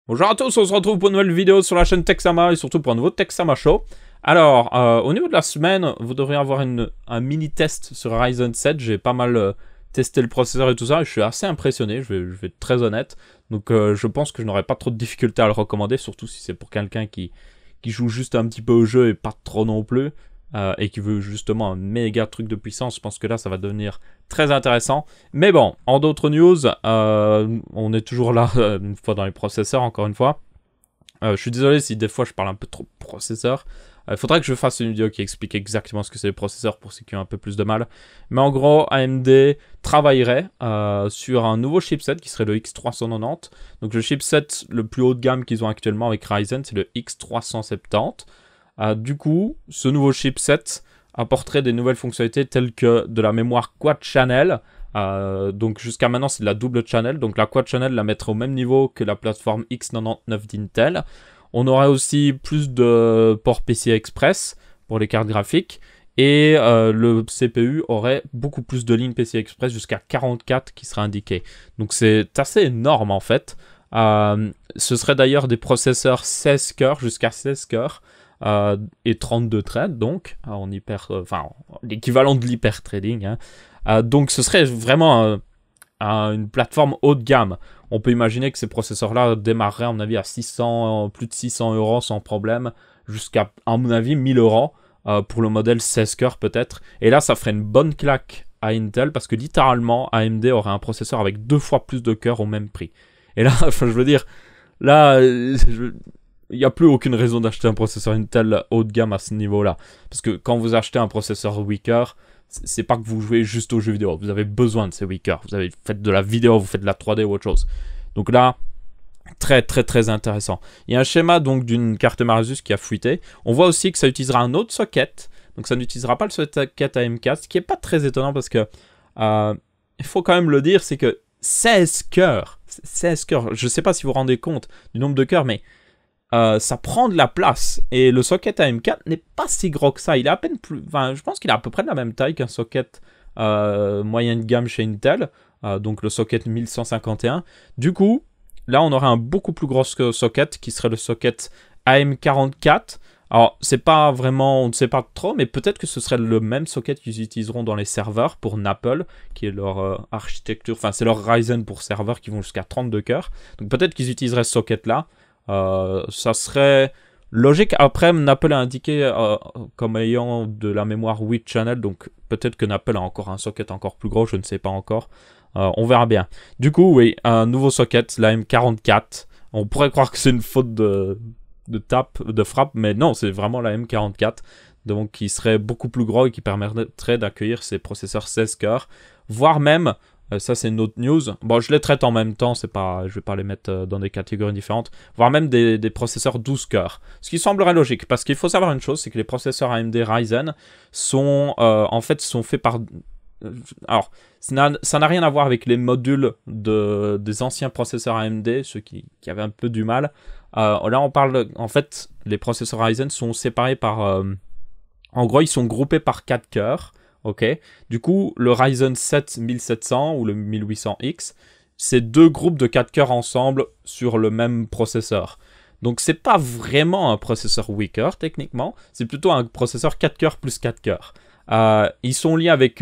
Bonjour à tous, on se retrouve pour une nouvelle vidéo sur la chaîne Texama et surtout pour un nouveau Texama Show. Alors, au niveau de la semaine, vous devriez avoir un mini test sur Ryzen 7. J'ai pas mal testé le processeur et tout ça et je suis assez impressionné, je vais être très honnête. Donc je pense que je n'aurai pas trop de difficultés à le recommander, surtout si c'est pour quelqu'un qui joue juste un petit peu au jeu et pas trop non plus. Et qui veut justement un méga truc de puissance, je pense que là ça va devenir très intéressant. Mais bon, en d'autres news, on est toujours là une fois dans les processeurs, encore une fois. Je suis désolé si des fois je parle un peu trop de processeurs. Il faudrait que je fasse une vidéo qui explique exactement ce que c'est les processeurs pour ceux qui ont un peu plus de mal. Mais en gros, AMD travaillerait sur un nouveau chipset qui serait le X390. Donc le chipset le plus haut de gamme qu'ils ont actuellement avec Ryzen, c'est le X370. Du coup, ce nouveau chipset apporterait des nouvelles fonctionnalités telles que de la mémoire quad channel. Donc jusqu'à maintenant, c'est de la double channel. Donc la quad channel la mettrait au même niveau que la plateforme X99 d'Intel. On aurait aussi plus de ports PCI Express pour les cartes graphiques. Et le CPU aurait beaucoup plus de lignes PCI Express, jusqu'à 44 qui seraient indiquées. Donc c'est assez énorme en fait. Ce serait d'ailleurs des processeurs 16 cœurs, jusqu'à 16 cœurs. Et 32 threads, donc en l'équivalent de l'hyper trading. Donc ce serait vraiment une plateforme haut de gamme. On peut imaginer que ces processeurs-là démarreraient, à mon avis, à plus de 600 € sans problème, jusqu'à, à mon avis, 1000 € pour le modèle 16 cœurs peut-être. Et là, ça ferait une bonne claque à Intel, parce que littéralement, AMD aurait un processeur avec 2 fois plus de cœurs au même prix. Et là, je veux dire, là, il n'y a plus aucune raison d'acheter un processeur Intel haut de gamme à ce niveau-là. Parce que quand vous achetez un processeur 8 cœurs, c'est pas que vous jouez juste aux jeux vidéo. Vous avez besoin de ces 8 cœurs. Vous faites de la vidéo, vous faites de la 3D ou autre chose. Donc là, très très très intéressant. Il y a un schéma donc d'une carte mère Asus qui a fuité. On voit aussi que ça utilisera un autre socket. Donc ça n'utilisera pas le socket AM4, ce qui n'est pas très étonnant parce que il faut quand même le dire, c'est que 16 cœurs, je ne sais pas si vous vous rendez compte du nombre de cœurs, mais ça prend de la place. Et le socket AM4 n'est pas si gros que ça. Il est à peine plus. Enfin, je pense qu'il est à peu près de la même taille qu'un socket moyenne gamme chez Intel. Donc le socket 1151. Du coup, là, on aurait un beaucoup plus gros socket qui serait le socket AM44. Alors, c'est pas vraiment, on ne sait pas trop, mais peut-être que ce serait le même socket qu'ils utiliseront dans les serveurs pour Napple, qui est leur architecture. Enfin, c'est leur Ryzen pour serveurs qui vont jusqu'à 32 cœurs. Donc peut-être qu'ils utiliseraient ce socket-là. Ça serait logique. Après, Napple a indiqué comme ayant de la mémoire 8 channel, donc peut-être que Napple a encore un socket encore plus gros, je ne sais pas encore. On verra bien. Du coup, oui, un nouveau socket, la M44. On pourrait croire que c'est une faute de frappe, mais non, c'est vraiment la M44. Donc, qui serait beaucoup plus gros et qui permettrait d'accueillir ces processeurs 16 cœurs, voire même. Ça, c'est une autre news. Bon, je les traite en même temps, je ne vais pas les mettre dans des catégories différentes. Voire même des processeurs 12 cœurs. Ce qui semblerait logique, parce qu'il faut savoir une chose, c'est que les processeurs AMD Ryzen sont faits par... Alors, ça n'a rien à voir avec les modules des anciens processeurs AMD, ceux qui avaient un peu du mal. Là, on parle... En fait, les processeurs Ryzen sont séparés par... en gros, ils sont groupés par 4 cœurs. Ok, du coup, le Ryzen 7 1700 ou le 1800X, c'est deux groupes de 4 cœurs ensemble sur le même processeur. Donc, c'est pas vraiment un processeur 8 cœurs, techniquement. C'est plutôt un processeur 4 cœurs plus 4 cœurs. Ils sont liés avec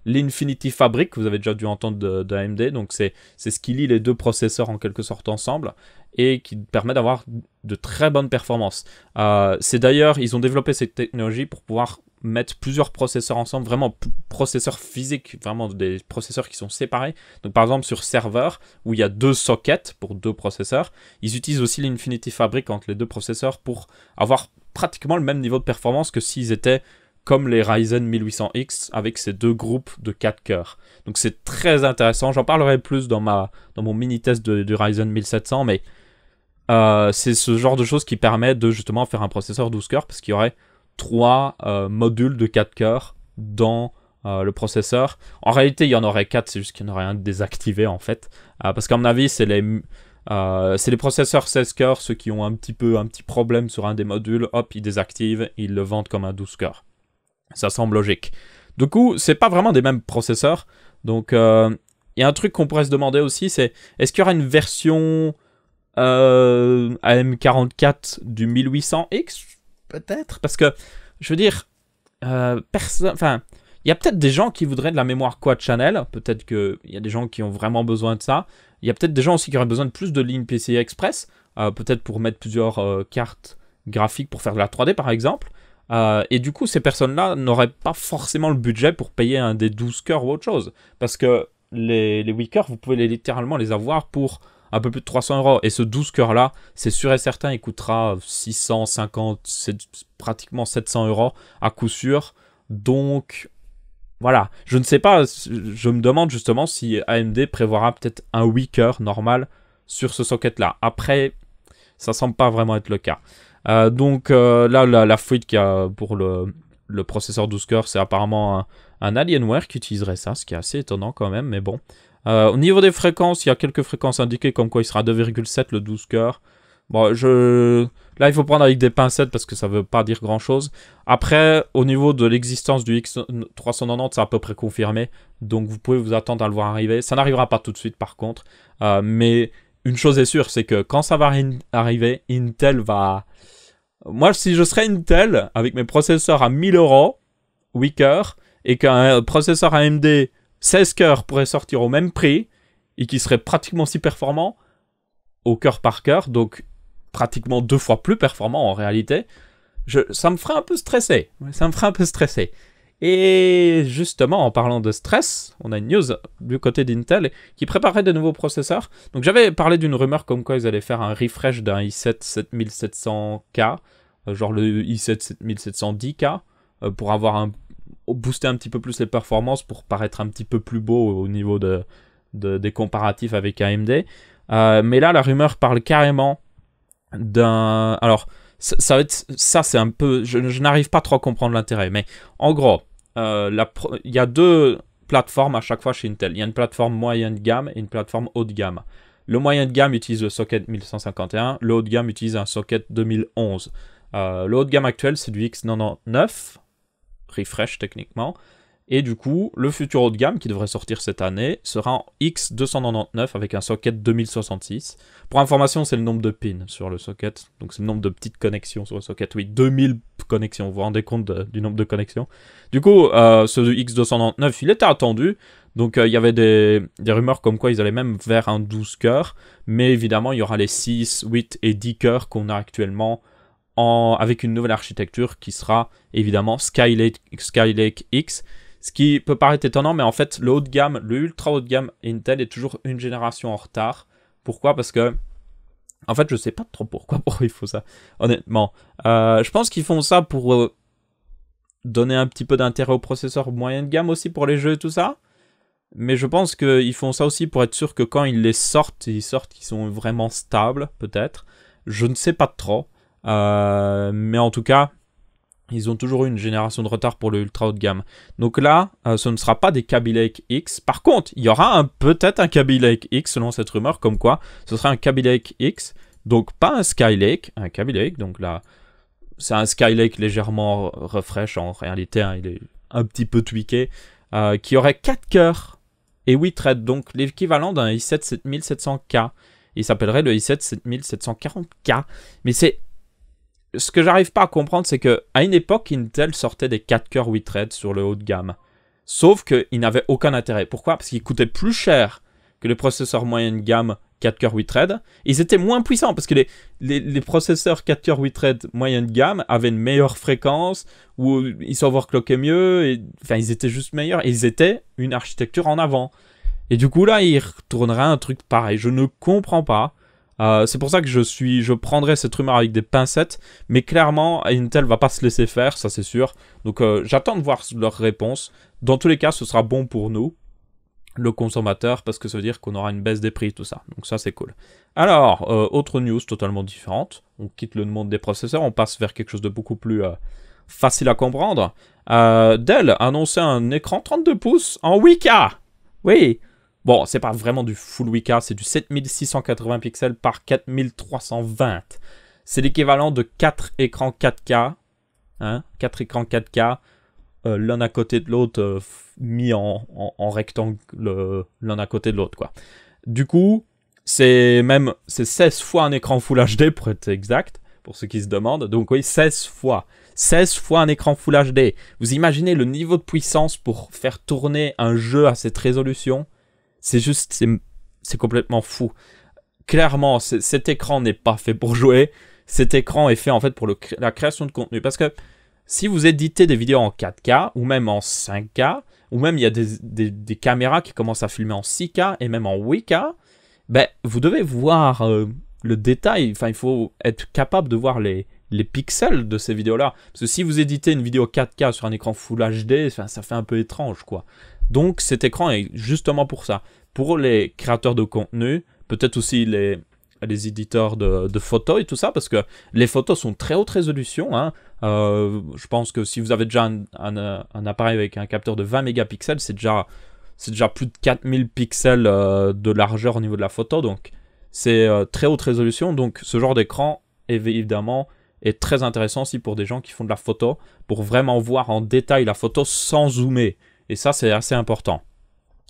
l'Infinity Fabric, que vous avez déjà dû entendre de AMD. Donc, c'est ce qui lie les deux processeurs en quelque sorte ensemble et qui permet d'avoir de très bonnes performances. C'est d'ailleurs, ils ont développé cette technologie pour pouvoir mettre plusieurs processeurs ensemble, vraiment processeurs physiques, vraiment des processeurs qui sont séparés. Donc par exemple sur serveur, où il y a 2 sockets pour 2 processeurs, ils utilisent aussi l'Infinity Fabric entre les 2 processeurs pour avoir pratiquement le même niveau de performance que s'ils étaient comme les Ryzen 1800X avec ces 2 groupes de 4 cœurs. Donc c'est très intéressant, j'en parlerai plus dans mon mini-test du Ryzen 1700, mais c'est ce genre de choses qui permet de justement faire un processeur 12 cœurs, parce qu'il y aurait 3 modules de 4 cœurs dans le processeur. En réalité, il y en aurait 4, c'est juste qu'il y en aurait un désactivé en fait. Parce qu'à mon avis, c'est les processeurs 16 cœurs, ceux qui ont un petit problème sur un des modules, hop, ils désactivent, ils le vendent comme un 12 cœurs. Ça semble logique. Du coup, c'est pas vraiment des mêmes processeurs. Donc, il y a un truc qu'on pourrait se demander aussi, c'est est-ce qu'il y aura une version AM44 du 1800X, peut-être. Parce que, je veux dire, enfin, il y a peut-être des gens qui voudraient de la mémoire quad channel. Peut-être qu'il y a des gens qui ont vraiment besoin de ça. Il y a peut-être des gens aussi qui auraient besoin de plus de lignes PCI Express. Peut-être pour mettre plusieurs cartes graphiques pour faire de la 3D, par exemple. Et du coup, ces personnes-là n'auraient pas forcément le budget pour payer un des 12 cœurs ou autre chose. Parce que les 8 cœurs, vous pouvez littéralement les avoir pour un peu plus de 300 €. Et ce 12 cœurs-là, c'est sûr et certain, il coûtera 650, pratiquement 700 € à coup sûr. Donc, voilà. Je ne sais pas, je me demande justement si AMD prévoira peut-être un 8 cœurs normal sur ce socket-là. Après, ça semble pas vraiment être le cas. Donc là, la fuite qu'il y a pour le processeur 12 cœurs, c'est apparemment un Alienware qui utiliserait ça, ce qui est assez étonnant quand même, mais bon. Au niveau des fréquences, il y a quelques fréquences indiquées comme quoi il sera 2,7 le 12 cœurs. Bon, là, il faut prendre avec des pincettes parce que ça veut pas dire grand-chose. Après, au niveau de l'existence du X390, c'est à peu près confirmé. Donc, vous pouvez vous attendre à le voir arriver. Ça n'arrivera pas tout de suite, par contre. Mais une chose est sûre, c'est que quand ça va arriver, Intel va... Moi, si je serais Intel, avec mes processeurs à 1000 €, 8 cœurs, et qu'un processeur AMD 16 cœurs pourrait sortir au même prix, et qui serait pratiquement si performant, au cœur par cœur, donc pratiquement 2 fois plus performant en réalité, ça me ferait un peu stresser. Ça me ferait un peu stresser. Et justement, en parlant de stress, on a une news du côté d'Intel qui préparait de nouveaux processeurs. Donc j'avais parlé d'une rumeur comme quoi ils allaient faire un refresh d'un i7 7700K, genre le i7 7710K, pour avoir booster un petit peu plus les performances, pour paraître un petit peu plus beau au niveau des comparatifs avec AMD. Mais là, la rumeur parle carrément d'un... Alors, ça c'est un peu... Je n'arrive pas trop à comprendre l'intérêt, mais en gros, il y a deux plateformes à chaque fois chez Intel. Il y a une plateforme moyenne de gamme et une plateforme haut de gamme. Le moyen de gamme utilise le socket 1151, le haut de gamme utilise un socket 2011. Le haut de gamme actuel, c'est du X99, refresh techniquement. Et du coup, le futur haut de gamme qui devrait sortir cette année sera en X299 avec un socket 2066. Pour information, c'est le nombre de pins sur le socket. Donc c'est le nombre de petites connexions sur le socket. Oui, 2000 connexions. Vous vous rendez compte du nombre de connexions. Du coup, ce X299, il était attendu. Donc il y avait des rumeurs comme quoi ils allaient même vers un 12 cœurs. Mais évidemment, il y aura les 6, 8 et 10 cœurs qu'on a actuellement avec une nouvelle architecture qui sera évidemment Skylake X. Ce qui peut paraître étonnant, mais en fait, le haut de gamme, le ultra haut de gamme Intel est toujours une génération en retard. Pourquoi? Parce que, en fait, je sais pas trop pourquoi ils font ça, honnêtement. Je pense qu'ils font ça pour donner un petit peu d'intérêt aux processeurs moyen de gamme aussi pour les jeux et tout ça. Mais je pense qu'ils font ça aussi pour être sûr que quand ils sortent, ils sont vraiment stables, peut-être. Je ne sais pas trop. Mais en tout cas... Ils ont toujours eu une génération de retard pour le ultra haut de gamme. Donc là, ce ne sera pas des Kaby Lake X. Par contre, il y aura peut-être un Kaby Lake X selon cette rumeur, comme quoi ce sera un Kaby Lake X. Donc pas un Skylake, un Kaby Lake. Donc là, c'est un Skylake légèrement refresh en réalité. Hein, il est un petit peu tweaké. Qui aurait 4 cœurs et 8 threads. Donc l'équivalent d'un i7 7700K. Il s'appellerait le i7 7740K. Mais c'est... Ce que j'arrive pas à comprendre, c'est qu'à une époque, Intel sortait des 4 cœurs 8 threads sur le haut de gamme. Sauf qu'ils n'avaient aucun intérêt. Pourquoi? Parce qu'ils coûtaient plus cher que les processeurs moyenne gamme 4 cœurs 8 threads. Ils étaient moins puissants parce que les processeurs 4 cœurs 8 threads moyenne gamme avaient une meilleure fréquence, ou ils s'overclockaient mieux, enfin ils étaient juste meilleurs, et ils étaient une architecture en avant. Et du coup là, ils retourneraient un truc pareil. Je ne comprends pas. C'est pour ça que je prendrai cette rumeur avec des pincettes, mais clairement Intel va pas se laisser faire, ça c'est sûr. Donc j'attends de voir leur réponse. Dans tous les cas, ce sera bon pour nous, le consommateur, parce que ça veut dire qu'on aura une baisse des prix, tout ça. Donc ça c'est cool. Alors, autre news totalement différente. On quitte le monde des processeurs, on passe vers quelque chose de beaucoup plus facile à comprendre. Dell a annoncé un écran 32 pouces en 8K. Oui. Bon, c'est pas vraiment du full 8K, c'est du 7680 pixels par 4320. C'est l'équivalent de 4 écrans 4K. Hein, 4 écrans 4K, l'un à côté de l'autre, mis en rectangle, l'un à côté de l'autre, quoi. Du coup, c'est 16 fois un écran Full HD pour être exact, pour ceux qui se demandent. Donc oui, 16 fois. 16 fois un écran Full HD. Vous imaginez le niveau de puissance pour faire tourner un jeu à cette résolution? C'est juste, c'est complètement fou. Clairement, cet écran n'est pas fait pour jouer. Cet écran est fait en fait pour la création de contenu. Parce que si vous éditez des vidéos en 4K ou même en 5K, ou même il y a des caméras qui commencent à filmer en 6K et même en 8K, ben, vous devez voir le détail. Enfin, il faut être capable de voir les pixels de ces vidéos-là. Parce que si vous éditez une vidéo 4K sur un écran Full HD, enfin, ça fait un peu étrange, quoi. Donc cet écran est justement pour ça. Pour les créateurs de contenu, peut-être aussi les éditeurs de photos et tout ça, parce que les photos sont très haute résolution. Hein. Je pense que si vous avez déjà un appareil avec un capteur de 20 mégapixels, c'est déjà plus de 4000 pixels de largeur au niveau de la photo. Donc c'est très haute résolution. Donc ce genre d'écran, évidemment, est très intéressant aussi pour des gens qui font de la photo, pour vraiment voir en détail la photo sans zoomer. Et ça, c'est assez important.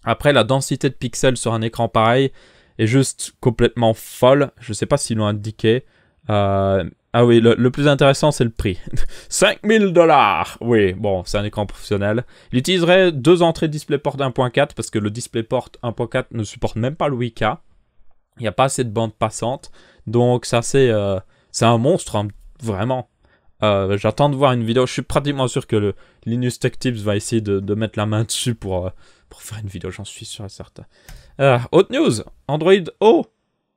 Après, la densité de pixels sur un écran pareil est juste complètement folle. Je ne sais pas s'ils l'ont indiqué. Ah oui, le plus intéressant, c'est le prix. 5000 $. Oui, bon, c'est un écran professionnel. Il utiliserait 2 entrées DisplayPort 1.4 parce que le DisplayPort 1.4 ne supporte même pas le 8K. Il n'y a pas assez de bande passante. Donc, ça, c'est un monstre, hein, vraiment. J'attends de voir une vidéo. Je suis pratiquement sûr que le Linus Tech Tips va essayer de mettre la main dessus pour faire une vidéo. J'en suis sûr et certain. Autre news, Android O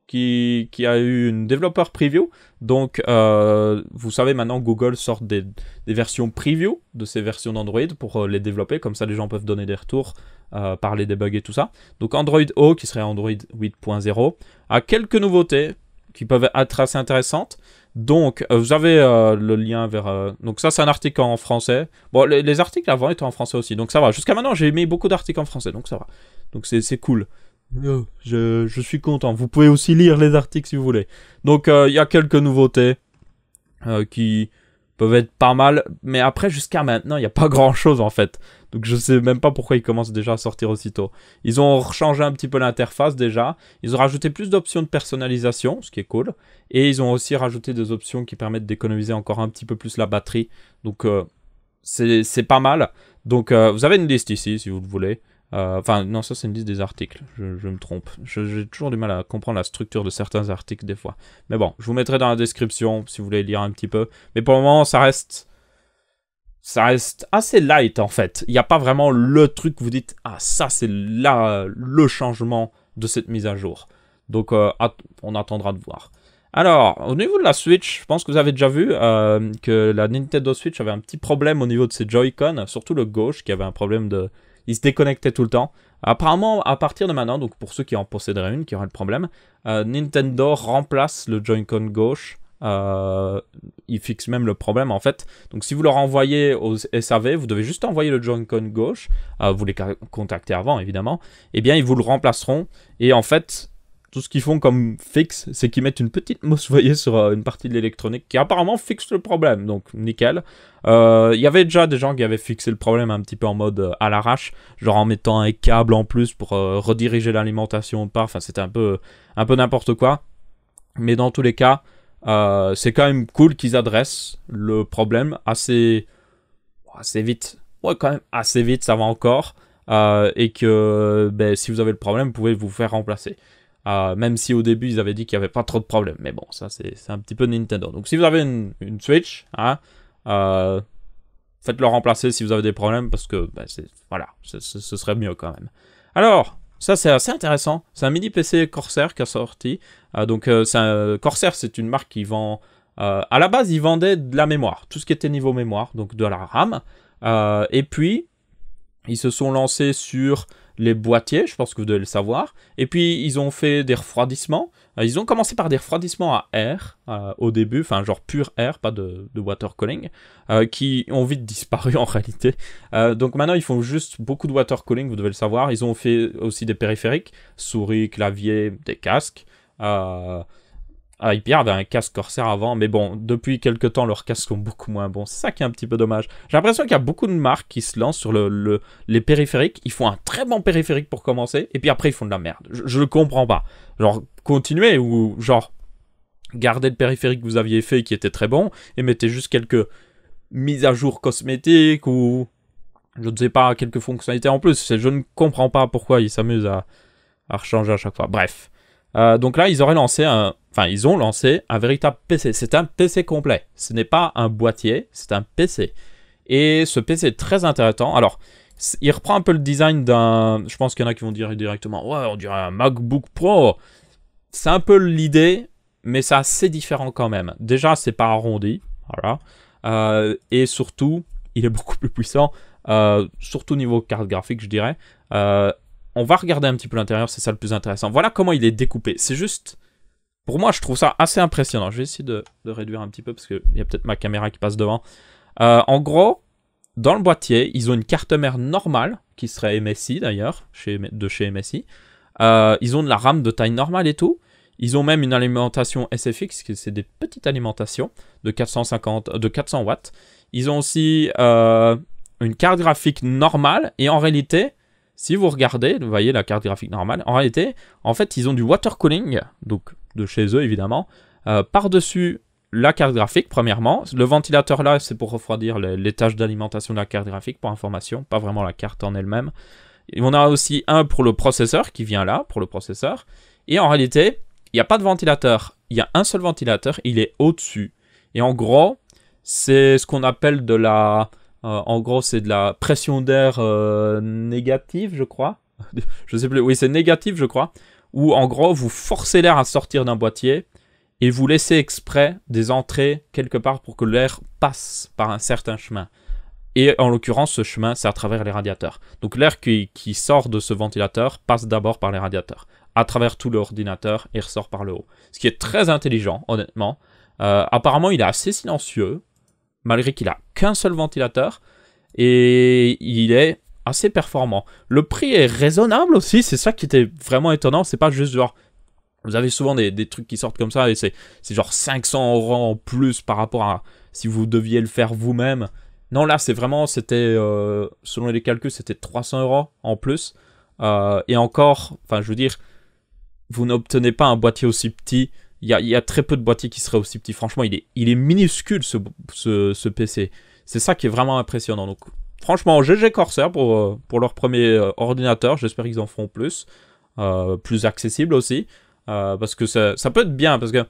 qui a eu une développeur preview. Donc, vous savez, maintenant, Google sort des versions preview de ces versions d'Android pour les développer. Comme ça, les gens peuvent donner des retours, parler des bugs et tout ça. Donc, Android O, qui serait Android 8.0, a quelques nouveautés qui peuvent être assez intéressantes. Donc, vous avez le lien vers... donc ça, c'est un article en français. Bon, les articles avant étaient en français aussi, donc ça va. Jusqu'à maintenant, j'ai mis beaucoup d'articles en français, donc ça va. Donc c'est cool. Je suis content. Vous pouvez aussi lire les articles si vous voulez. Donc, il y a quelques nouveautés qui peuvent être pas mal. Mais après, jusqu'à maintenant, il n'y a pas grand-chose, en fait. Donc, je sais même pas pourquoi ils commencent déjà à sortir aussitôt. Ils ont changé un petit peu l'interface, déjà. Ils ont rajouté plus d'options de personnalisation, ce qui est cool. Et ils ont aussi rajouté des options qui permettent d'économiser encore un petit peu plus la batterie. Donc, c'est pas mal. Donc, vous avez une liste ici, si vous le voulez. Enfin, non, ça c'est une liste des articles, je me trompe. J'ai toujours du mal à comprendre la structure de certains articles des fois. Mais bon, je vous mettrai dans la description si vous voulez lire un petit peu. Mais pour le moment, ça reste assez light en fait. Il n'y a pas vraiment le truc que vous dites, ah ça c'est là le changement de cette mise à jour. Donc on attendra de voir. Alors, au niveau de la Switch, je pense que vous avez déjà vu que la Nintendo Switch avait un petit problème au niveau de ses Joy-Con, surtout le gauche qui avait un problème de... Il se déconnectait tout le temps. Apparemment, à partir de maintenant, donc pour ceux qui en posséderaient une, qui auraient le problème, Nintendo remplace le Joy-Con gauche. Il fixe même le problème en fait. Donc si vous leur envoyez aux SAV, vous devez juste envoyer le Joy-Con gauche. Vous les contactez avant évidemment. Et bien ils vous le remplaceront. Et en fait... Tout ce qu'ils font comme fixe, c'est qu'ils mettent une petite mousse, vous voyez, sur une partie de l'électronique qui apparemment fixe le problème. Donc, nickel. Il y avait déjà des gens qui avaient fixé le problème un petit peu en mode à l'arrache, genre en mettant un câble en plus pour rediriger l'alimentation de part. Enfin, c'était un peu n'importe quoi. Mais dans tous les cas, c'est quand même cool qu'ils adressent le problème assez vite. Ouais, quand même assez vite, ça va encore. Et que si vous avez le problème, vous pouvez vous faire remplacer. Même si au début ils avaient dit qu'il n'y avait pas trop de problèmes. Mais bon, ça c'est un petit peu Nintendo. Donc si vous avez une Switch, hein, faites-le remplacer si vous avez des problèmes parce que voilà, ce serait mieux quand même. Alors, ça c'est assez intéressant. C'est un mini PC Corsair qui a sorti. Corsair, c'est une marque qui vend... à la base, ils vendaient de la mémoire. Tout ce qui était niveau mémoire, donc de la RAM. Et puis, ils se sont lancés sur... les boîtiers, je pense que vous devez le savoir. Et puis, ils ont fait des refroidissements. Ils ont commencé par des refroidissements à air au début, enfin genre pur air, pas de water cooling, qui ont vite disparu en réalité. Donc maintenant, ils font juste beaucoup de water cooling, vous devez le savoir. Ils ont fait aussi des périphériques, souris, clavier, des casques. Hyper avait un casque Corsair avant, mais bon, depuis quelques temps, leurs casques sont beaucoup moins bons. C'est ça qui est un petit peu dommage. J'ai l'impression qu'il y a beaucoup de marques qui se lancent sur les périphériques. Ils font un très bon périphérique pour commencer, et puis après, ils font de la merde. Je le comprends pas. Genre, continuer ou genre gardez le périphérique que vous aviez fait qui était très bon et mettez juste quelques mises à jour cosmétiques ou je ne sais pas, quelques fonctionnalités en plus. Je ne comprends pas pourquoi ils s'amusent à rechanger à chaque fois. Bref. Donc là, ils ont lancé un véritable PC. C'est un PC complet. Ce n'est pas un boîtier, c'est un PC. Et ce PC est très intéressant. Alors, il reprend un peu le design d'un... Je pense qu'il y en a qui vont dire directement, ouais, on dirait un MacBook Pro. C'est un peu l'idée, mais c'est assez différent quand même. Déjà, c'est pas arrondi. Voilà. Et surtout, il est beaucoup plus puissant. Surtout niveau carte graphique, je dirais. On va regarder un petit peu l'intérieur, c'est ça le plus intéressant. Voilà comment il est découpé. C'est juste... Pour moi, je trouve ça assez impressionnant. Je vais essayer de réduire un petit peu parce qu'il y a peut-être ma caméra qui passe devant. En gros, dans le boîtier, ils ont une carte mère normale, qui serait MSI d'ailleurs, de chez MSI. Ils ont de la RAM de taille normale et tout. Ils ont même une alimentation SFX, qui c'est des petites alimentations de 400 watts. Ils ont aussi une carte graphique normale et en réalité... Si vous regardez, vous voyez la carte graphique normale, en réalité, en fait, ils ont du water cooling, donc de chez eux évidemment, par-dessus la carte graphique, premièrement. Le ventilateur là, c'est pour refroidir les tâches d'alimentation de la carte graphique, pour information, pas vraiment la carte en elle-même. Et on a aussi un pour le processeur, qui vient là, pour le processeur. Et en réalité, il n'y a pas de ventilateur. Il y a un seul ventilateur, il est au-dessus. Et en gros, c'est ce qu'on appelle de la... en gros, c'est de la pression d'air négative, je crois. Je sais plus. Oui, c'est négatif, je crois. Où, en gros, vous forcez l'air à sortir d'un boîtier et vous laissez exprès des entrées quelque part pour que l'air passe par un certain chemin. Et en l'occurrence, ce chemin, c'est à travers les radiateurs. Donc, l'air qui sort de ce ventilateur passe d'abord par les radiateurs, à travers tout l'ordinateur et ressort par le haut. Ce qui est très intelligent, honnêtement. Apparemment, il est assez silencieux, malgré qu'il a qu'un seul ventilateur, et il est assez performant. Le prix est raisonnable aussi, c'est ça qui était vraiment étonnant, c'est pas juste genre... Vous avez souvent des trucs qui sortent comme ça, et c'est genre 500 € en plus par rapport à si vous deviez le faire vous-même. Non, là, c'était, selon les calculs, c'était 300 € en plus. Et encore, enfin, je veux dire, vous n'obtenez pas un boîtier aussi petit. Il y a très peu de boîtiers qui seraient aussi petits. Franchement, il est minuscule, ce PC. C'est ça qui est vraiment impressionnant. Donc, franchement, GG Corsair pour leur premier ordinateur. J'espère qu'ils en feront plus. Plus accessible aussi. Parce que ça peut être bien. Parce que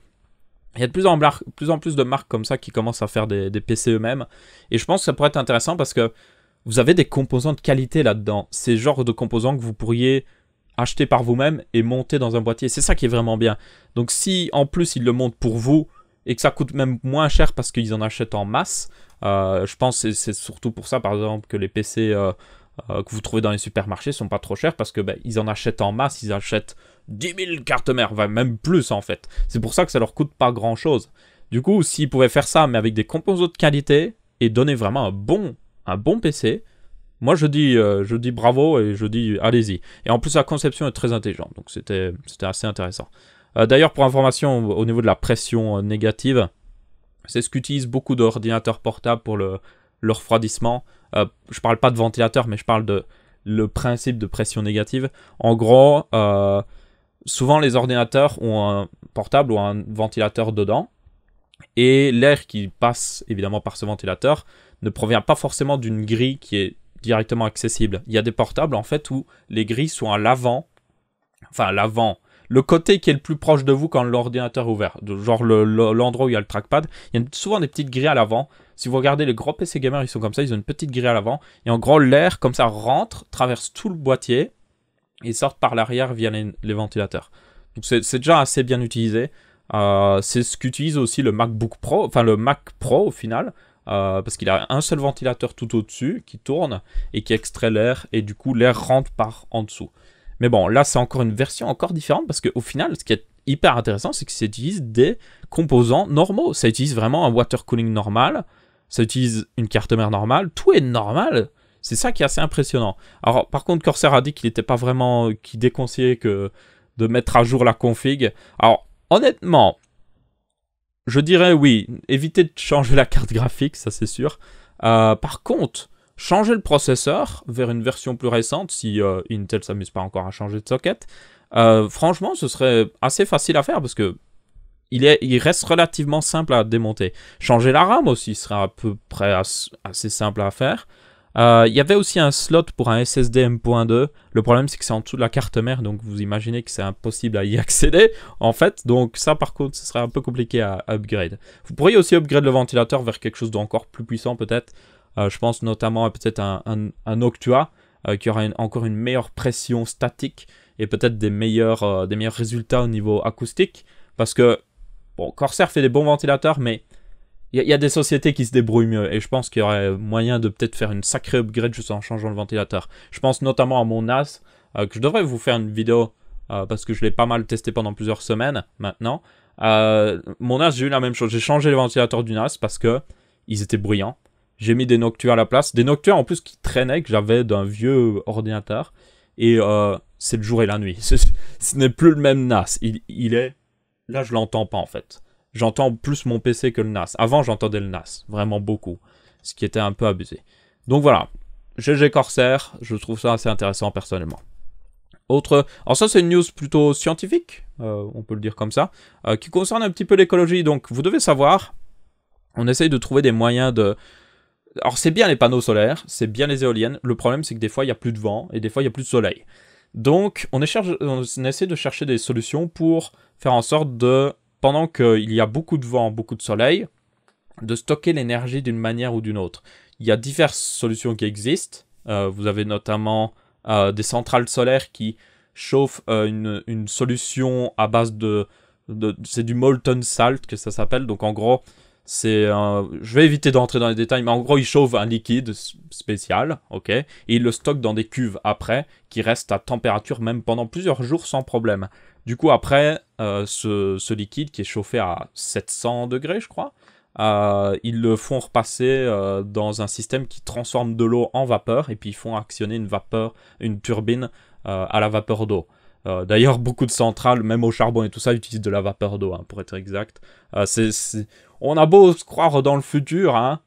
il y a de plus en plus de marques comme ça qui commencent à faire des PC eux-mêmes. Et je pense que ça pourrait être intéressant parce que vous avez des composants de qualité là-dedans. C'est le genre de composants que vous pourriez... acheter par vous-même et monter dans un boîtier. C'est ça qui est vraiment bien. Donc si en plus ils le montent pour vous et que ça coûte même moins cher parce qu'ils en achètent en masse, je pense que c'est surtout pour ça par exemple que les PC que vous trouvez dans les supermarchés sont pas trop chers parce que ils en achètent en masse, ils achètent 10 000 cartes mères, même plus en fait. C'est pour ça que ça leur coûte pas grand chose. Du coup, s'ils pouvaient faire ça mais avec des composants de qualité et donner vraiment un bon PC, moi, je dis bravo et je dis allez-y. Et en plus, la conception est très intelligente, donc c'était assez intéressant. D'ailleurs, pour information, au niveau de la pression négative, c'est ce qu'utilisent beaucoup d'ordinateurs portables pour le refroidissement. Je parle pas de ventilateur, mais je parle de le principe de pression négative. En gros, souvent les ordinateurs ont un portable ou un ventilateur dedans, et l'air qui passe évidemment par ce ventilateur ne provient pas forcément d'une grille qui est directement accessible. Il y a des portables en fait où les grilles sont à l'avant, le côté qui est le plus proche de vous quand l'ordinateur est ouvert, genre l'endroit où il y a le trackpad, il y a souvent des petites grilles à l'avant. Si vous regardez les gros PC gamers, ils sont comme ça, ils ont une petite grille à l'avant, et en gros l'air comme ça rentre, traverse tout le boîtier, et sort par l'arrière via les ventilateurs. Donc c'est déjà assez bien utilisé. C'est ce qu'utilise aussi le MacBook Pro, enfin le Mac Pro au final, parce qu'il a un seul ventilateur tout au-dessus qui tourne et qui extrait l'air, et du coup l'air rentre par en dessous. Mais bon, là c'est encore une version encore différente parce qu'au final, ce qui est hyper intéressant, c'est que ça utilise des composants normaux. Ça utilise vraiment un water cooling normal, ça utilise une carte mère normale, tout est normal. C'est ça qui est assez impressionnant. Alors par contre, Corsair a dit qu'il n'était pas vraiment, qu'il déconseillait que de mettre à jour la config. Alors honnêtement, je dirais oui, évitez de changer la carte graphique, ça c'est sûr. Par contre, changer le processeur vers une version plus récente, si Intel s'amuse pas encore à changer de socket. Franchement, ce serait assez facile à faire parce que il reste relativement simple à démonter. Changer la RAM aussi serait à peu près assez simple à faire. Il y avait aussi un slot pour un SSD M.2. Le problème, c'est que c'est en dessous de la carte mère, donc vous imaginez que c'est impossible à y accéder, en fait. Donc ça, par contre, ce serait un peu compliqué à upgrade. Vous pourriez aussi upgrade le ventilateur vers quelque chose d'encore plus puissant, peut-être. Je pense notamment à peut-être un Noctua, qui aura encore une meilleure pression statique et peut-être des meilleurs résultats au niveau acoustique. Parce que, bon, Corsair fait des bons ventilateurs, mais il y a des sociétés qui se débrouillent mieux. Et je pense qu'il y aurait moyen de peut-être faire une sacrée upgrade juste en changeant le ventilateur. Je pense notamment à mon NAS, que je devrais vous faire une vidéo, parce que je l'ai pas mal testé pendant plusieurs semaines maintenant. Mon NAS, j'ai eu la même chose. J'ai changé les ventilateurs du NAS parce que ils étaient bruyants. J'ai mis des Noctua à la place. Des Noctua en plus qui traînaient, que j'avais d'un vieux ordinateur. Et c'est le jour et la nuit. Ce n'est plus le même NAS. Il est... Là, je l'entends pas en fait. J'entends plus mon PC que le NAS. Avant, j'entendais le NAS. Vraiment beaucoup. Ce qui était un peu abusé. Donc voilà. GG Corsair. Je trouve ça assez intéressant personnellement. Autre... Alors ça, c'est une news plutôt scientifique. On peut le dire comme ça. Qui concerne un petit peu l'écologie. Donc, vous devez savoir... On essaye de trouver des moyens de... Alors, c'est bien les panneaux solaires. C'est bien les éoliennes. Le problème, c'est que des fois, il n'y a plus de vent. Et des fois, il n'y a plus de soleil. Donc, on essaie de chercher des solutions pour faire en sorte de... Pendant qu'il y a beaucoup de vent, beaucoup de soleil, de stocker l'énergie d'une manière ou d'une autre. Il y a diverses solutions qui existent. Vous avez notamment des centrales solaires qui chauffent une solution à base c'est du molten salt que ça s'appelle. Donc en gros, je vais éviter d'entrer dans les détails, mais en gros, ils chauffent un liquide spécial, ok, et ils le stockent dans des cuves après, qui restent à température même pendant plusieurs jours sans problème. Du coup, après, ce liquide qui est chauffé à 700 degrés, je crois, ils le font repasser dans un système qui transforme de l'eau en vapeur, et puis ils font actionner une turbine à la vapeur d'eau. D'ailleurs, beaucoup de centrales, même au charbon et tout ça, utilisent de la vapeur d'eau, hein, pour être exact. On a beau se croire dans le futur, hein,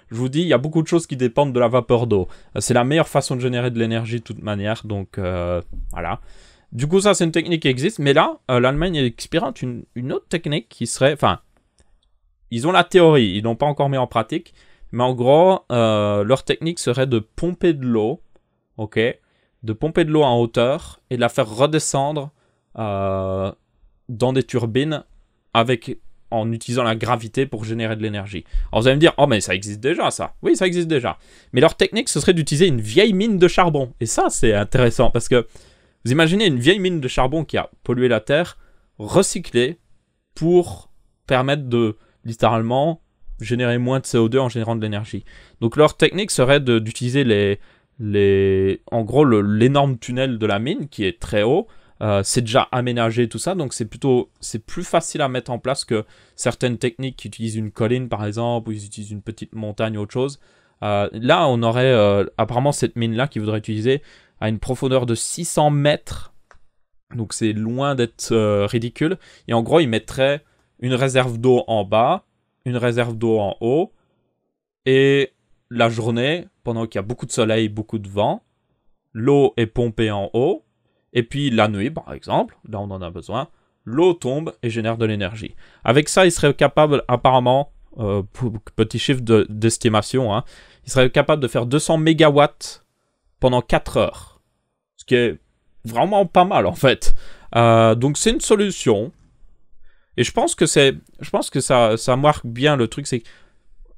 je vous dis, il y a beaucoup de choses qui dépendent de la vapeur d'eau. C'est la meilleure façon de générer de l'énergie de toute manière, donc voilà. Du coup, ça, c'est une technique qui existe, mais là, l'Allemagne expérimente une autre technique qui serait... Enfin, ils ont la théorie, ils l'ont pas encore mis en pratique, mais en gros, leur technique serait de pomper de l'eau, ok, de pomper de l'eau en hauteur et de la faire redescendre dans des turbines en utilisant la gravité pour générer de l'énergie. Alors vous allez me dire, oh mais ça existe déjà ça. Oui, ça existe déjà. Mais leur technique, ce serait d'utiliser une vieille mine de charbon. Et ça, c'est intéressant parce que vous imaginez une vieille mine de charbon qui a pollué la Terre, recyclée pour permettre de, littéralement, générer moins de CO2 en générant de l'énergie. Donc leur technique serait d'utiliser en gros l'énorme tunnel de la mine qui est très haut. C'est déjà aménagé tout ça, donc c'est plus facile à mettre en place que certaines techniques qui utilisent une colline par exemple, ou ils utilisent une petite montagne ou autre chose. Là on aurait apparemment cette mine là qu'ils voudraient utiliser à une profondeur de 600 mètres, donc c'est loin d'être ridicule, et en gros ils mettraient une réserve d'eau en bas, une réserve d'eau en haut, et la journée, pendant qu'il y a beaucoup de soleil, beaucoup de vent, l'eau est pompée en haut, et puis la nuit, par exemple, là on en a besoin, l'eau tombe et génère de l'énergie. Avec ça, il serait capable, apparemment, petit chiffre d'estimation, hein, il serait capable de faire 200 mégawatts pendant 4 heures. Ce qui est vraiment pas mal, en fait. Donc c'est une solution. Et je pense que ça marque bien le truc, c'est que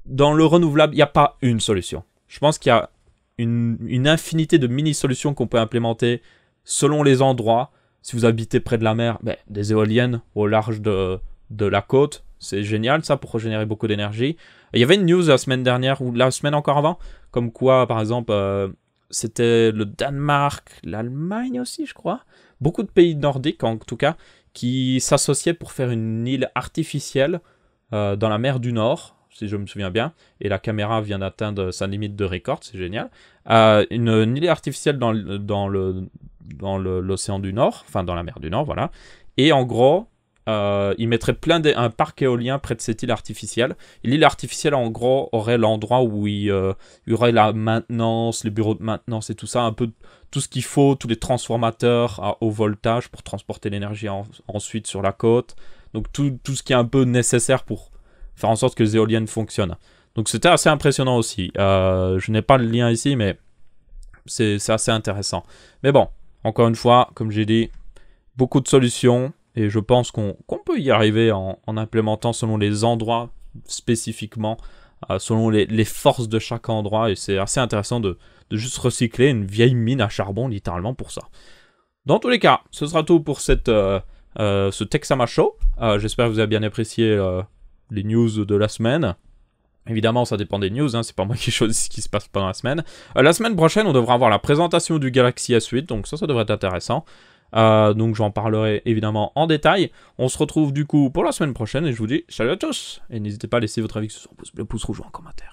dans le renouvelable, il n'y a pas une solution. Je pense qu'il y a une infinité de mini-solutions qu'on peut implémenter selon les endroits. Si vous habitez près de la mer, des éoliennes au large de la côte, c'est génial ça pour régénérer beaucoup d'énergie. Il y avait une news la semaine dernière, ou la semaine encore avant, comme quoi par exemple, c'était le Danemark, l'Allemagne aussi je crois, beaucoup de pays nordiques en tout cas, qui s'associaient pour faire une île artificielle dans la mer du Nord, si je me souviens bien, et la caméra vient d'atteindre sa limite de record, c'est génial. Une île artificielle dans l'océan du Nord, enfin dans la mer du Nord, voilà. Et en gros, il mettrait un parc éolien près de cette île artificielle. Et l'île artificielle, en gros, aurait l'endroit où il y aurait la maintenance, les bureaux de maintenance et tout ça, un peu tout ce qu'il faut, tous les transformateurs à haut voltage pour transporter l'énergie ensuite sur la côte. Donc tout ce qui est un peu nécessaire pour faire en sorte que les éoliennes fonctionnent. Donc c'était assez impressionnant aussi. Je n'ai pas le lien ici, mais c'est assez intéressant. Mais bon, encore une fois, comme j'ai dit, beaucoup de solutions. Et je pense qu'on peut y arriver en implémentant selon les endroits spécifiquement, selon les forces de chaque endroit. Et c'est assez intéressant de juste recycler une vieille mine à charbon, littéralement, pour ça. Dans tous les cas, ce sera tout pour ce Texama Show. J'espère que vous avez bien apprécié les news de la semaine. Évidemment, ça dépend des news, hein, c'est pas moi qui choisis ce qui se passe pendant la semaine. La semaine prochaine, on devra avoir la présentation du Galaxy S8, donc ça devrait être intéressant. Donc j'en parlerai évidemment en détail. On se retrouve du coup pour la semaine prochaine et je vous dis salut à tous. Et n'hésitez pas à laisser votre avis sur le pouce rouge ou en commentaire.